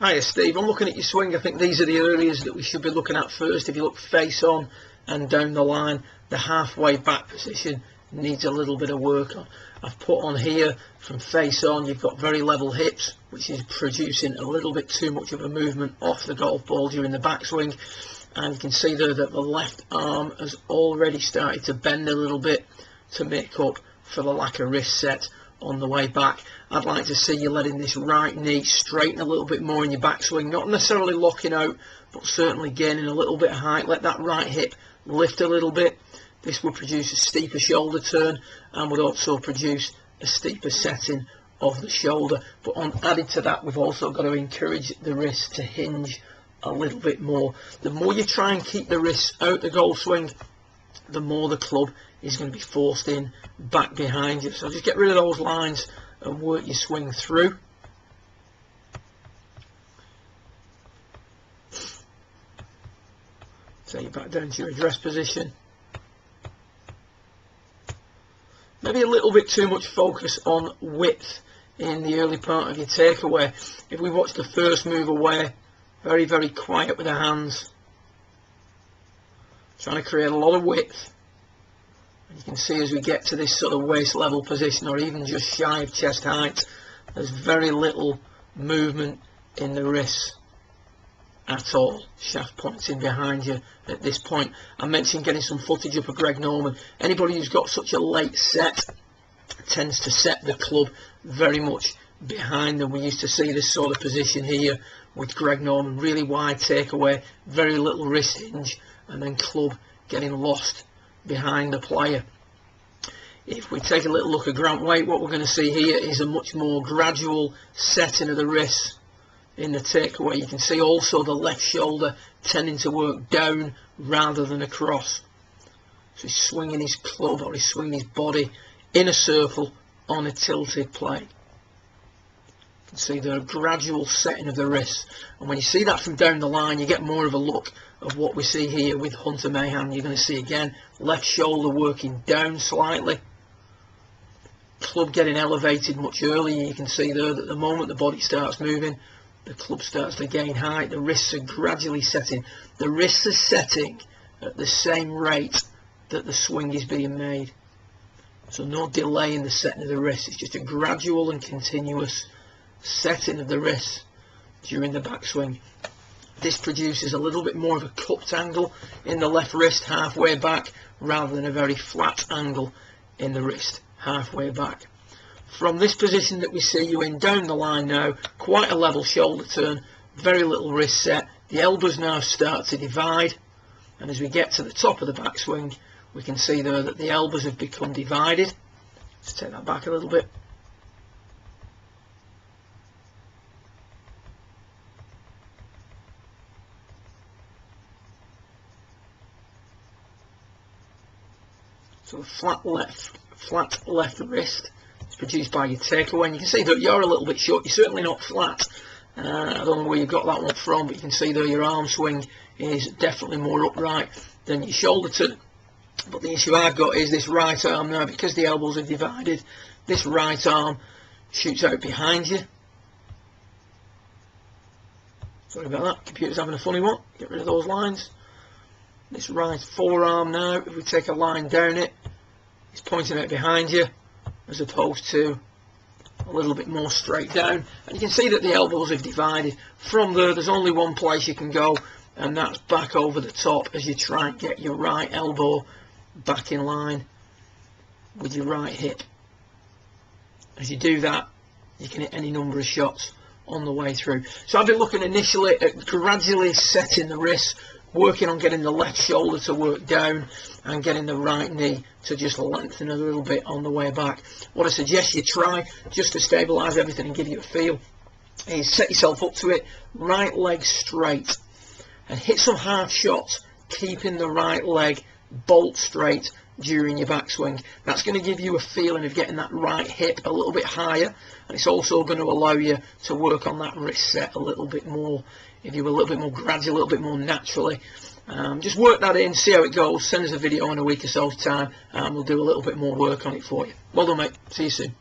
Hiya Steve, I'm looking at your swing. I think these are the areas that we should be looking at first. If you look face on and down the line, the halfway back position needs a little bit of work on. I've put on here from face on, you've got very level hips, which is producing a little bit too much of a movement off the golf ball during the backswing. And you can see there that the left arm has already started to bend a little bit to make up for the lack of wrist set on the way back. I'd like to see you letting this right knee straighten a little bit more in your backswing, not necessarily locking out, but certainly gaining a little bit of height. Let that right hip lift a little bit. This would produce a steeper shoulder turn and would also produce a steeper setting of the shoulder. But added to that, we've also got to encourage the wrist to hinge a little bit more. The more you try and keep the wrists out the golf swing, the more the club is going to be forced in back behind you. So just get rid of those lines and work your swing through. Take you back down to your address position. Maybe a little bit too much focus on width in the early part of your takeaway. If we watch the first move away, very, very quiet with the hands, trying to create a lot of width. And you can see as we get to this sort of waist level position, or even just shy of chest height, there's very little movement in the wrists at all. Shaft pointing behind you at this point. I mentioned getting some footage up of Greg Norman. Anybody who's got such a late set tends to set the club very much behind them. We used to see this sort of position here with Greg Norman, really wide takeaway, very little wrist hinge, and then club getting lost behind the player. If we take a little look at Grant Waite, what we're going to see here is a much more gradual setting of the wrists in the takeaway. You can see also the left shoulder tending to work down rather than across. So he's swinging his club, or he's swinging his body in a circle on a tilted plane. You can see the gradual setting of the wrists, and when you see that from down the line, you get more of a look of what we see here with Hunter Mahan. You're going to see again left shoulder working down slightly, club getting elevated much earlier. You can see there that the moment the body starts moving, the club starts to gain height. The wrists are gradually setting. The wrists are setting at the same rate that the swing is being made. So no delay in the setting of the wrists. It's just a gradual and continuous setting of the wrists during the backswing. This produces a little bit more of a cupped angle in the left wrist halfway back, rather than a very flat angle in the wrist halfway back. From this position that we see you in down the line now, quite a level shoulder turn, very little wrist set. The elbows now start to divide, and as we get to the top of the backswing, we can see there that the elbows have become divided. Let's take that back a little bit. So the flat left wrist is produced by your takeaway, and you can see that you're a little bit short. You're certainly not flat. I don't know where you got that one from, but you can see there your arm swing is definitely more upright than your shoulder turn. But the issue I've got is this right arm now, because the elbows are divided, this right arm shoots out behind you. Sorry about that, computer's having a funny one. Get rid of those lines. This right forearm now, if we take a line down it, it's pointing out behind you, as opposed to a little bit more straight down. And you can see that the elbows have divided. From there, there's only one place you can go, and that's back over the top as you try and get your right elbow back in line with your right hip. As you do that, you can hit any number of shots on the way through. So I've been looking initially at gradually setting the wrists, working on getting the left shoulder to work down and getting the right knee to just lengthen a little bit on the way back. What I suggest you try, just to stabilise everything and give you a feel, is set yourself up to it, right leg straight, and hit some hard shots, keeping the right leg bolt straight during your backswing. That's going to give you a feeling of getting that right hip a little bit higher, and it's also going to allow you to work on that wrist set a little bit more. If you were a little bit more gradual, a little bit more naturally, just work that in, see how it goes. Send us a video in a week or so's time, and we'll do a little bit more work on it for you. Well done, mate. See you soon.